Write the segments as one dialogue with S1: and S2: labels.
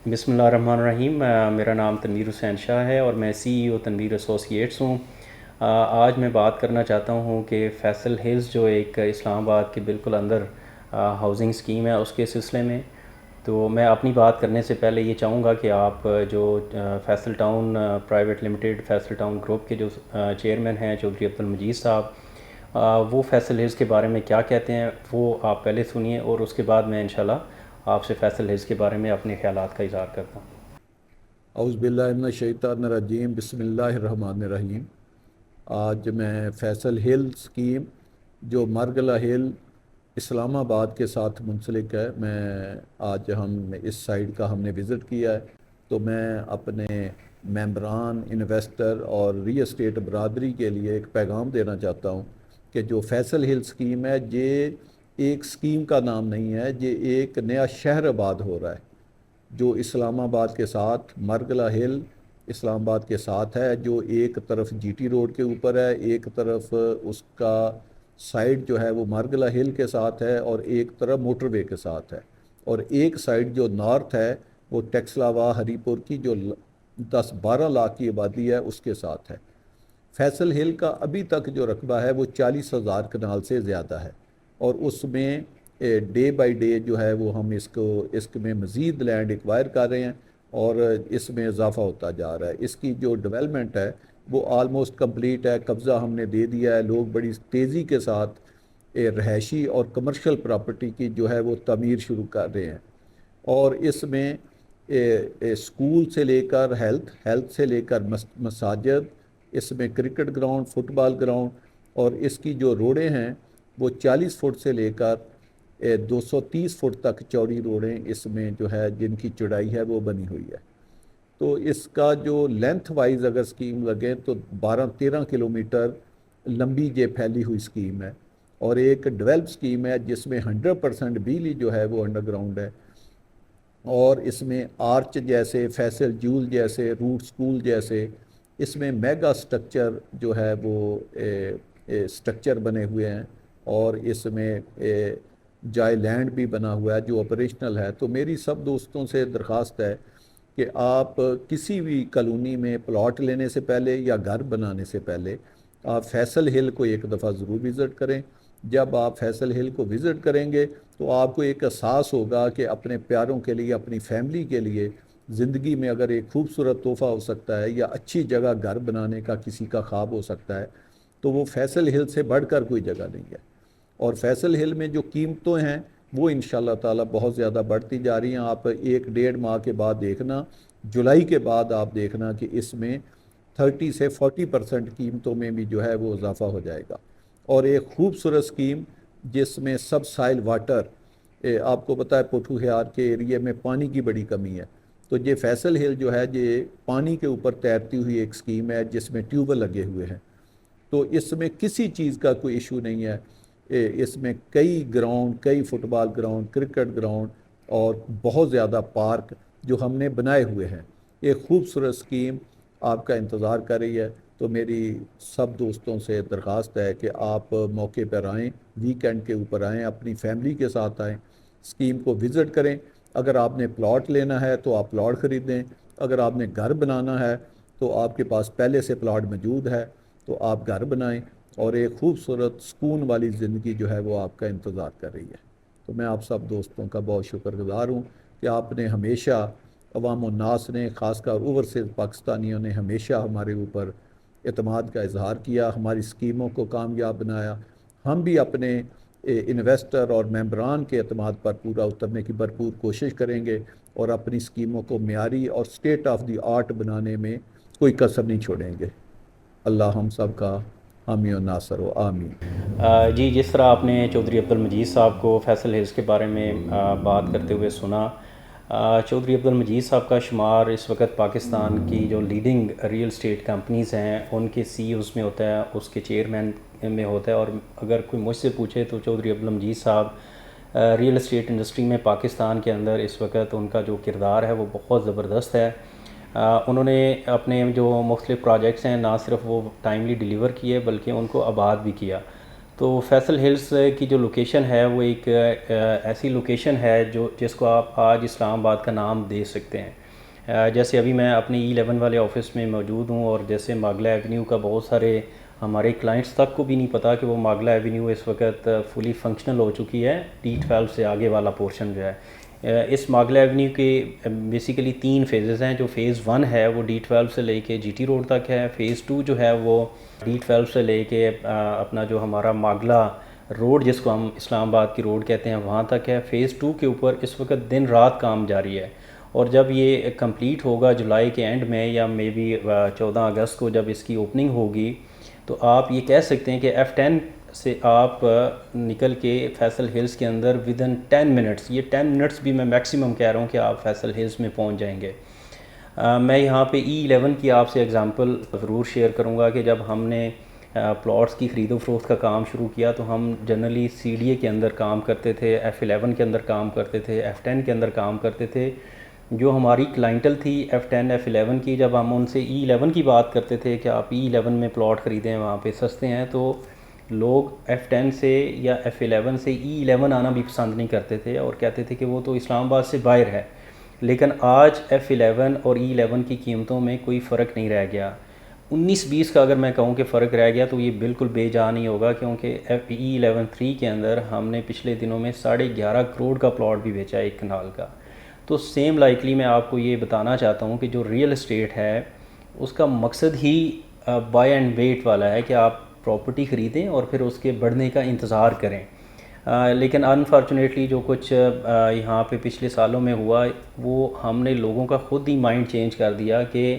S1: بسم اللہ الرحمن الرحیم۔ میرا نام تنویر حسین شاہ ہے اور میں CEO تنویر ایسوسیٹس ہوں۔ آج میں بات کرنا چاہتا ہوں کہ فیصل ہلز جو ایک اسلام آباد کے بالکل اندر ہاؤسنگ اسکیم ہے اس کے سلسلے میں۔ تو میں اپنی بات کرنے سے پہلے یہ چاہوں گا کہ آپ جو Faisal town private limited Faisal town group کے جو چیئرمین ہیں چودھری عبدالمجید صاحب، وہ فیصل ہلز کے بارے میں کیا کہتے ہیں وہ آپ پہلے سنیے، اور اس کے بعد میں انشاءاللہ آپ سے فیصل ہلز کے بارے میں اپنے خیالات کا اظہار کرتا ہوں۔
S2: اعوذ باللہ من الشیطان الرجیم، بسم اللہ الرحمن الرحیم۔ آج میں فیصل ہل اسکیم جو مرگلہ ہل اسلام آباد کے ساتھ منسلک ہے، ہم اس سائٹ کا ہم نے وزٹ کیا ہے، تو میں اپنے ممبران، انویسٹر اور ریل اسٹیٹ برادری کے لیے ایک پیغام دینا چاہتا ہوں کہ جو فیصل ہل اسکیم ہے یہ ایک اسکیم کا نام نہیں ہے، یہ ایک نیا شہر آباد ہو رہا ہے جو اسلام آباد کے ساتھ مرگلہ ہل اسلام آباد کے ساتھ ہے، جو ایک طرف جی ٹی روڈ کے اوپر ہے، ایک طرف اس کا سائڈ جو ہے وہ مرگلہ ہل کے ساتھ ہے اور ایک طرف موٹر وے کے ساتھ ہے، اور ایک سائڈ جو نارتھ ہے وہ ٹیکسلاوا ہری پور کی جو 10-12 لاکھ کی آبادی ہے اس کے ساتھ ہے۔ فیصل ہل کا ابھی تک جو رقبہ ہے وہ 40,000 کنال سے زیادہ ہے، اور اس میں ڈے بائی ڈے جو ہے وہ ہم اس میں مزید لینڈ ایکوائر کر رہے ہیں اور اس میں اضافہ ہوتا جا رہا ہے۔ اس کی جو ڈیولپمنٹ ہے وہ آلموسٹ کمپلیٹ ہے، قبضہ ہم نے دے دیا ہے، لوگ بڑی تیزی کے ساتھ رہائشی اور کمرشل پراپرٹی کی جو ہے وہ تعمیر شروع کر رہے ہیں، اور اس میں اسکول سے لے کر ہیلتھ سے لے کر مساجد، اس میں کرکٹ گراؤنڈ، فٹ بال گراؤنڈ، اور اس کی جو روڈیں ہیں وہ 40 فٹ سے لے کر 230 فٹ تک چوڑی روڈیں اس میں جو ہے جن کی چوڑائی ہے وہ بنی ہوئی ہے۔ تو اس کا جو لینتھ وائز اگر اسکیم لگے تو 12-13 کلومیٹر لمبی یہ پھیلی ہوئی اسکیم ہے، اور ایک ڈیولپ اسکیم ہے جس میں 100% بجلی جو ہے وہ انڈر گراؤنڈ ہے، اور اس میں آرچ جیسے، فیصل جول جیسے، روٹ سکول جیسے اس میں میگا سٹرکچر جو ہے وہ سٹرکچر بنے ہوئے ہیں، اور اس میں جائے لینڈ بھی بنا ہوا ہے جو آپریشنل ہے۔ تو میری سب دوستوں سے درخواست ہے کہ آپ کسی بھی کالونی میں پلاٹ لینے سے پہلے یا گھر بنانے سے پہلے آپ فیصل ہل کو ایک دفعہ ضرور وزٹ کریں۔ جب آپ فیصل ہل کو وزٹ کریں گے تو آپ کو ایک احساس ہوگا کہ اپنے پیاروں کے لیے، اپنی فیملی کے لیے زندگی میں اگر ایک خوبصورت تحفہ ہو سکتا ہے یا اچھی جگہ گھر بنانے کا کسی کا خواب ہو سکتا ہے تو وہ فیصل ہل سے بڑھ کر کوئی جگہ نہیں ہے۔ اور فیصل ہل میں جو قیمتیں ہیں وہ انشاءاللہ تعالی بہت زیادہ بڑھتی جا رہی ہیں۔ آپ 1-1.5 ماہ کے بعد دیکھنا، جولائی کے بعد آپ دیکھنا کہ اس میں 30 سے 40% قیمتوں میں بھی جو ہے وہ اضافہ ہو جائے گا، اور ایک خوبصورت اسکیم جس میں سب سائل واٹر، آپ کو پتہ ہے پوٹھو ہیار کے ایریے میں پانی کی بڑی کمی ہے، تو یہ فیصل ہل جو ہے یہ پانی کے اوپر تیرتی ہوئی ایک اسکیم ہے جس میں ٹیوبل لگے ہوئے ہیں، تو اس میں کسی چیز کا کوئی ایشو نہیں ہے۔ اس میں کئی گراؤنڈ، کئی فٹ بال گراؤنڈ، کرکٹ گراؤنڈ اور بہت زیادہ پارک جو ہم نے بنائے ہوئے ہیں۔ ایک خوبصورت اسکیم آپ کا انتظار کر رہی ہے، تو میری سب دوستوں سے درخواست ہے کہ آپ موقع پر آئیں، ویکینڈ کے اوپر آئیں، اپنی فیملی کے ساتھ آئیں، اسکیم کو وزٹ کریں۔ اگر آپ نے پلاٹ لینا ہے تو آپ پلاٹ خریدیں، اگر آپ نے گھر بنانا ہے تو آپ کے پاس پہلے سے پلاٹ موجود ہے تو آپ گھر بنائیں، اور ایک خوبصورت سکون والی زندگی جو ہے وہ آپ کا انتظار کر رہی ہے۔ تو میں آپ سب دوستوں کا بہت شکر گزار ہوں کہ آپ نے ہمیشہ، عوام الناس نے، خاص کر اوورسیز پاکستانیوں نے ہمیشہ ہمارے اوپر اعتماد کا اظہار کیا، ہماری اسکیموں کو کامیاب بنایا۔ ہم بھی اپنے انویسٹر اور ممبران کے اعتماد پر پورا اترنے کی بھرپور کوشش کریں گے، اور اپنی اسکیموں کو معیاری اور اسٹیٹ آف دی آرٹ بنانے میں کوئی کسر نہیں چھوڑیں گے۔ اللہ ہم سب کا حامی و ناصر و آمین۔
S1: جی، جس طرح آپ نے چودھری عبدالمجید صاحب کو فیصل ہلز کے بارے میں بات کرتے ہوئے سنا، چودھری عبدالمجید صاحب کا شمار اس وقت پاکستان کی جو لیڈنگ ریل اسٹیٹ کمپنیز ہیں ان کے CEOs میں ہوتا ہے، اس کے چیئرمین میں ہوتا ہے، اور اگر کوئی مجھ سے پوچھے تو چودھری عبدالمجید صاحب ریل اسٹیٹ انڈسٹری میں پاکستان کے اندر اس وقت ان کا جو کردار ہے وہ بہت زبردست ہے۔ انہوں نے اپنے جو مختلف پروجیکٹس ہیں نہ صرف وہ ٹائملی ڈیلیور کیے بلکہ ان کو آباد بھی کیا۔ تو فیصل ہلز کی جو لوکیشن ہے وہ ایک ایسی لوکیشن ہے جس کو آپ آج اسلام آباد کا نام دے سکتے ہیں. جیسے ابھی میں اپنے E11 والے آفس میں موجود ہوں، اور جیسے ماگلا ایونیو کا بہت سارے ہمارے کلائنٹس تک کو بھی نہیں پتہ کہ وہ ماگلا ایونیو اس وقت فلی فنکشنل ہو چکی ہے. D12 سے آگے والا پورشن جو ہے، اس ماگلا ایونیو کے بیسیکلی 3 فیزز ہیں. جو فیز 1 ہے وہ D12 سے لے کے GT روڈ تک ہے. فیز 2 جو ہے وہ D12 سے لے کے اپنا جو ہمارا ماگلا روڈ جس کو ہم اسلام آباد کی روڈ کہتے ہیں وہاں تک ہے. فیز 2 کے اوپر اس وقت دن رات کام جاری ہے، اور جب یہ کمپلیٹ ہوگا جولائی کے اینڈ میں یا مے بی 14 اگست کو جب اس کی اوپننگ ہوگی، تو آپ یہ کہہ سکتے ہیں کہ F10 سے آپ نکل کے فیصل ہلز کے اندر ودن 10 منٹس، یہ 10 منٹس بھی میں میکسیمم کہہ رہا ہوں کہ آپ فیصل ہلز میں پہنچ جائیں گے. میں یہاں پہ E11 کی آپ سے ایگزامپل ضرور شیئر کروں گا کہ جب ہم نے پلاٹس کی خرید و فروخت کا کام شروع کیا تو ہم جنرلی CDA کے اندر کام کرتے تھے، F11 کے اندر کام کرتے تھے، F10 کے اندر کام کرتے تھے. جو ہماری کلائنٹل تھی F10 F11 کی، جب ہم ان سے E11 کی بات کرتے تھے کہ آپ E11 میں پلاٹ خریدیں وہاں پہ سستے ہیں، تو لوگ F10 سے یا F11 سے E11 آنا بھی پسند نہیں کرتے تھے اور کہتے تھے کہ وہ تو اسلام آباد سے باہر ہے. لیکن آج F11 اور E11 کی قیمتوں میں کوئی فرق نہیں رہ گیا. 19-20 کا اگر میں کہوں کہ فرق رہ گیا تو یہ بالکل بے جا نہیں ہوگا، کیونکہ E11 3 کے اندر ہم نے پچھلے دنوں میں 11.5 کروڑ کا پلاٹ بھی بیچا ہے 1 کنال کا. تو سیم لائکلی میں آپ کو یہ بتانا چاہتا ہوں کہ جو ریئل اسٹیٹ ہے اس کا مقصد ہی بائی اینڈ ویٹ والا ہے کہ آپ پراپرٹی خریدیں اور پھر اس کے بڑھنے کا انتظار کریں. لیکن انفارچونیٹلی جو کچھ یہاں پہ پچھلے سالوں میں ہوا، وہ ہم نے لوگوں کا خود ہی مائنڈ چینج کر دیا کہ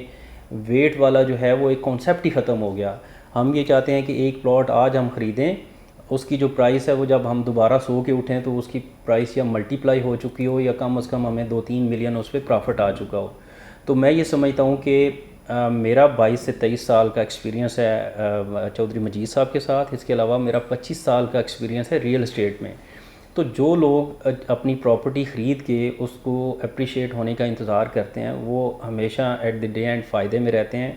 S1: ویٹ والا جو ہے وہ ایک کانسیپٹ ہی ختم ہو گیا. ہم یہ چاہتے ہیں کہ ایک پلاٹ آج ہم خریدیں، اس کی جو پرائس ہے وہ جب ہم دوبارہ سو کے اٹھیں تو اس کی پرائس یا ملٹی پلائی ہو چکی ہو یا کم از کم ہمیں 2-3 ملین اس پہ پرافٹ آ چکا ہو. تو میں یہ سمجھتا ہوں کہ میرا 22 سے 23 سال کا ایکسپیرینس ہے چودھری مجید صاحب کے ساتھ. اس کے علاوہ میرا 25 سال کا ایکسپیرینس ہے ریئل اسٹیٹ میں. تو جو لوگ اپنی پراپرٹی خرید کے اس کو اپریشیٹ ہونے کا انتظار کرتے ہیں وہ ہمیشہ ایٹ دی ڈے اینڈ فائدے میں رہتے ہیں.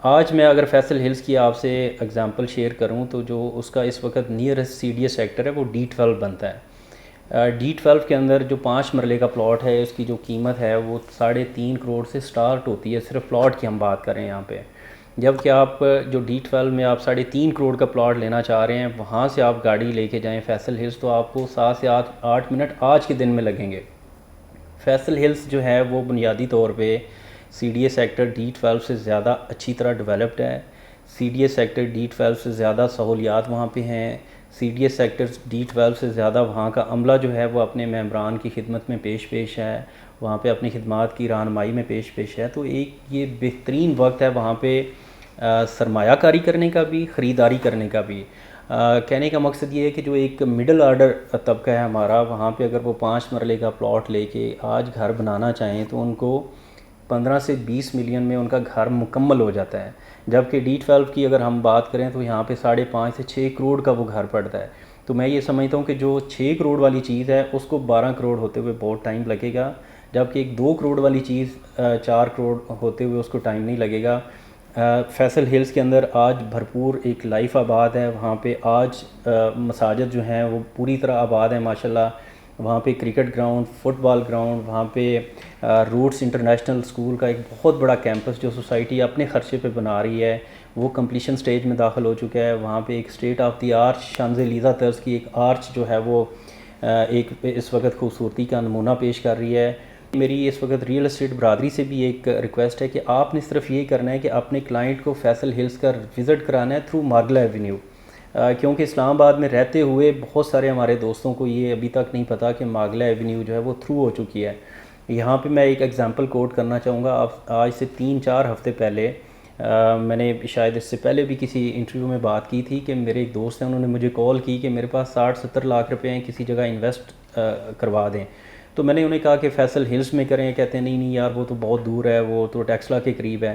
S1: آج میں اگر فیصل ہلز کی آپ سے اگزامپل شیئر کروں تو جو اس کا اس وقت نیئرسٹ CDA سیکٹر ہے وہ D12 بنتا ہے. D12 کے اندر جو 5 مرلے کا پلاٹ ہے اس کی جو قیمت ہے وہ 3.5 کروڑ سے سٹارٹ ہوتی ہے. صرف پلاٹ کی ہم بات کریں یہاں پہ، جب کہ آپ جو D12 میں آپ 3.5 کروڑ کا پلاٹ لینا چاہ رہے ہیں وہاں سے آپ گاڑی لے کے جائیں فیصل ہلز تو آپ کو 7 سے 8 منٹ آج کے دن میں لگیں گے. فیصل ہلز جو ہے وہ بنیادی طور پہ CDA سیکٹر D12 سے زیادہ اچھی طرح ڈیولپڈ ہے. CDA سیکٹر D12 سے زیادہ سہولیات وہاں پہ ہیں. CDA سیکٹر D12 سے زیادہ وہاں کا عملہ جو ہے وہ اپنے ممبران کی خدمت میں پیش ہے، وہاں پہ اپنی خدمات کی رہنمائی میں پیش ہے. تو ایک یہ بہترین وقت ہے وہاں پہ سرمایہ کاری کرنے کا بھی، خریداری کرنے کا بھی. کہنے کا مقصد یہ ہے کہ جو ایک مڈل آرڈر طبقہ ہے ہمارا، وہاں پہ اگر وہ 5 مرلے کا پلاٹ لے کے آج گھر بنانا چاہیں تو ان کو 15 سے 20 ملین میں ان کا گھر مکمل ہو جاتا ہے. جبکہ D12 کی اگر ہم بات کریں تو یہاں پہ 5.5 سے 6 کروڑ کا وہ گھر پڑتا ہے. تو میں یہ سمجھتا ہوں کہ جو 6 کروڑ والی چیز ہے اس کو 12 کروڑ ہوتے ہوئے بہت ٹائم لگے گا، جبکہ ایک 2 کروڑ والی چیز 4 کروڑ ہوتے ہوئے اس کو ٹائم نہیں لگے گا. فیصل ہلز کے اندر آج بھرپور ایک لائف آباد ہے. وہاں پہ آج مساجد جو ہیں وہ پوری طرح آباد ہیں ماشاءاللہ. وہاں پہ کرکٹ گراؤنڈ، فٹ بال گراؤنڈ، وہاں پہ روٹس انٹرنیشنل اسکول کا ایک بہت بڑا کیمپس جو سوسائٹی اپنے خرچے پہ بنا رہی ہے وہ کمپلیشن سٹیج میں داخل ہو چکا ہے. وہاں پہ ایک اسٹیٹ آف دی آرچ شانزلیزہ طرز کی ایک آرچ جو ہے وہ ایک اس وقت خوبصورتی کا نمونہ پیش کر رہی ہے. میری اس وقت ریئل اسٹیٹ برادری سے بھی ایک ریکویسٹ ہے کہ آپ نے صرف یہ کرنا ہے کہ اپنے کلائنٹ کو فیصل ہلز کا وزٹ کرانا ہے تھرو ماگلا ایونیو، کیونکہ اسلام آباد میں رہتے ہوئے بہت سارے ہمارے دوستوں کو یہ ابھی تک نہیں پتہ کہ ماگلا ایونیو جو ہے وہ تھرو ہو چکی ہے. یہاں پہ میں ایک ایگزامپل کوٹ کرنا چاہوں گا. آج سے 3-4 ہفتے پہلے میں نے شاید اس سے پہلے بھی کسی انٹرویو میں بات کی تھی کہ میرے ایک دوست ہیں، انہوں نے مجھے کال کی کہ میرے پاس 60-70 لاکھ روپے ہیں، کسی جگہ انویسٹ کروا دیں. تو میں نے انہیں کہا کہ فیصل ہلز میں کریں. کہتے ہیں نہیں یار وہ تو بہت دور ہے، وہ تو ٹیکسلا کے قریب ہے.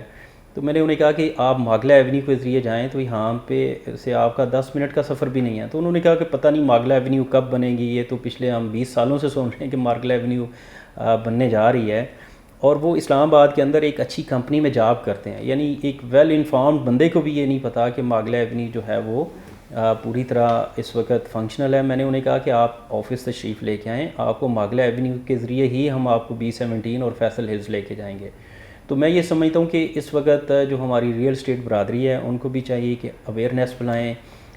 S1: تو میں نے انہیں کہا کہ آپ ماگلا ایونیو کے ذریعے جائیں تو یہاں پہ سے آپ کا 10 منٹ کا سفر بھی نہیں ہے. تو انہوں نے کہا کہ پتہ نہیں ماگلا ایونیو کب بنے گی، یہ تو پچھلے ہم 20 سالوں سے سن رہے ہیں کہ ماگلا ایونیو بننے جا رہی ہے. اور وہ اسلام آباد کے اندر ایک اچھی کمپنی میں جاب کرتے ہیں. یعنی ایک ویل انفارمڈ بندے کو بھی یہ نہیں پتہ کہ ماگلا ایونیو جو ہے وہ پوری طرح اس وقت فنکشنل ہے. میں نے انہیں کہا کہ آپ آفس تشریف لے کے آئیں, آپ کو ماگلا ایونیو کے ذریعے ہی ہم آپ کو B17 اور فیصل ہلز لے کے جائیں گے. تو میں یہ سمجھتا ہوں کہ اس وقت جو ہماری ریئل اسٹیٹ برادری ہے ان کو بھی چاہیے کہ اویئرنیس بلائیں.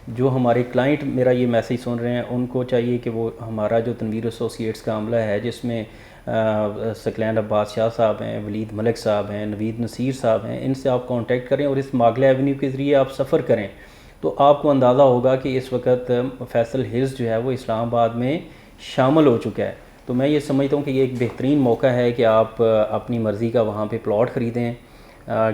S1: جو ہمارے کلائنٹ میرا یہ میسیج سن رہے ہیں ان کو چاہیے کہ وہ ہمارا جو تنویر ایسوسیٹس کا عملہ ہے, جس میں ثقلین عباس شاہ صاحب ہیں, ولید ملک صاحب ہیں, نوید نصیر صاحب ہیں, ان سے آپ کانٹیکٹ کریں اور اس ماگلا ایونیو کے ذریعے آپ سفر کریں تو آپ کو اندازہ ہوگا کہ اس وقت فیصل ہلز جو ہے وہ اسلام آباد میں شامل ہو چکا ہے. تو میں یہ سمجھتا ہوں کہ یہ ایک بہترین موقع ہے کہ آپ اپنی مرضی کا وہاں پہ پلاٹ خریدیں,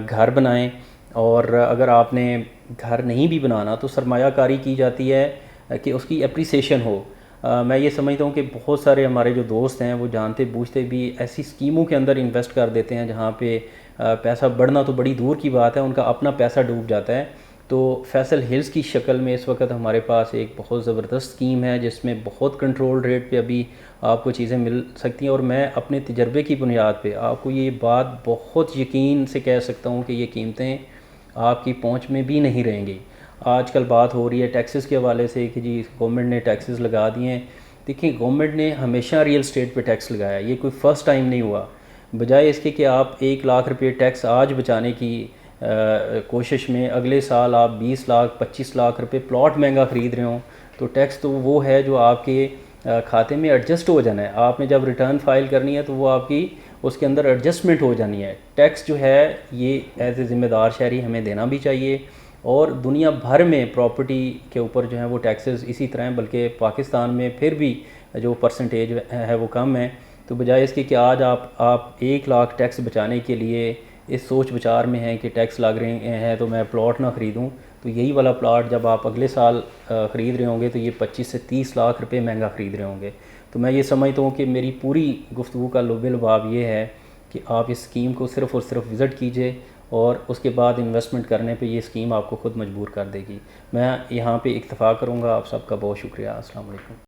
S1: گھر بنائیں, اور اگر آپ نے گھر نہیں بھی بنانا تو سرمایہ کاری کی جاتی ہے کہ اس کی اپریسیشن ہو. میں یہ سمجھتا ہوں کہ بہت سارے ہمارے جو دوست ہیں وہ جانتے بوجھتے بھی ایسی اسکیموں کے اندر انویسٹ کر دیتے ہیں جہاں پہ پیسہ بڑھنا تو بڑی دور کی بات ہے, ان کا اپنا پیسہ ڈوب جاتا ہے. تو فیصل ہلز کی شکل میں اس وقت ہمارے پاس ایک بہت زبردست اسکیم ہے جس میں بہت کنٹرول ریٹ پہ ابھی آپ کو چیزیں مل سکتی ہیں, اور میں اپنے تجربے کی بنیاد پہ آپ کو یہ بات بہت یقین سے کہہ سکتا ہوں کہ یہ قیمتیں آپ کی پہنچ میں بھی نہیں رہیں گی. آج کل بات ہو رہی ہے ٹیکسز کے حوالے سے کہ جی گورنمنٹ نے ٹیکسز لگا دیے ہیں. دیکھیں, گورنمنٹ نے ہمیشہ ریئل اسٹیٹ پہ ٹیکس لگایا, یہ کوئی فرسٹ ٹائم نہیں ہوا. بجائے اس کے کہ آپ 1 لاکھ روپے ٹیکس آج بچانے کی کوشش میں اگلے سال آپ 20 لاکھ 25 لاکھ روپے پلاٹ مہنگا خرید رہے ہوں, تو ٹیکس تو وہ ہے جو آپ کے کھاتے میں ایڈجسٹ ہو جانا ہے. آپ نے جب ریٹرن فائل کرنی ہے تو وہ آپ کی اس کے اندر ایڈجسٹمنٹ ہو جانی ہے. ٹیکس جو ہے یہ ایز اے ذمہ دار شہری ہمیں دینا بھی چاہیے, اور دنیا بھر میں پراپرٹی کے اوپر جو ہیں وہ ٹیکسز اسی طرح ہیں, بلکہ پاکستان میں پھر بھی جو پرسنٹیج ہے وہ کم ہے. تو بجائے اس کے کہ آج آپ 1 لاکھ ٹیکس بچانے کے لیے اس سوچ بچار میں ہیں کہ ٹیکس لگ رہے ہیں تو میں پلاٹ نہ خریدوں, تو یہی والا پلاٹ جب آپ اگلے سال خرید رہے ہوں گے تو یہ 25 سے 30 لاکھ روپے مہنگا خرید رہے ہوں گے. تو میں یہ سمجھتا ہوں کہ میری پوری گفتگو کا لب لباب یہ ہے کہ آپ اس اسکیم کو صرف اور صرف وزٹ کیجئے, اور اس کے بعد انویسٹمنٹ کرنے پہ یہ اسکیم آپ کو خود مجبور کر دے گی. میں یہاں پہ اکتفا کروں گا. آپ سب کا بہت شکریہ. السلام علیکم.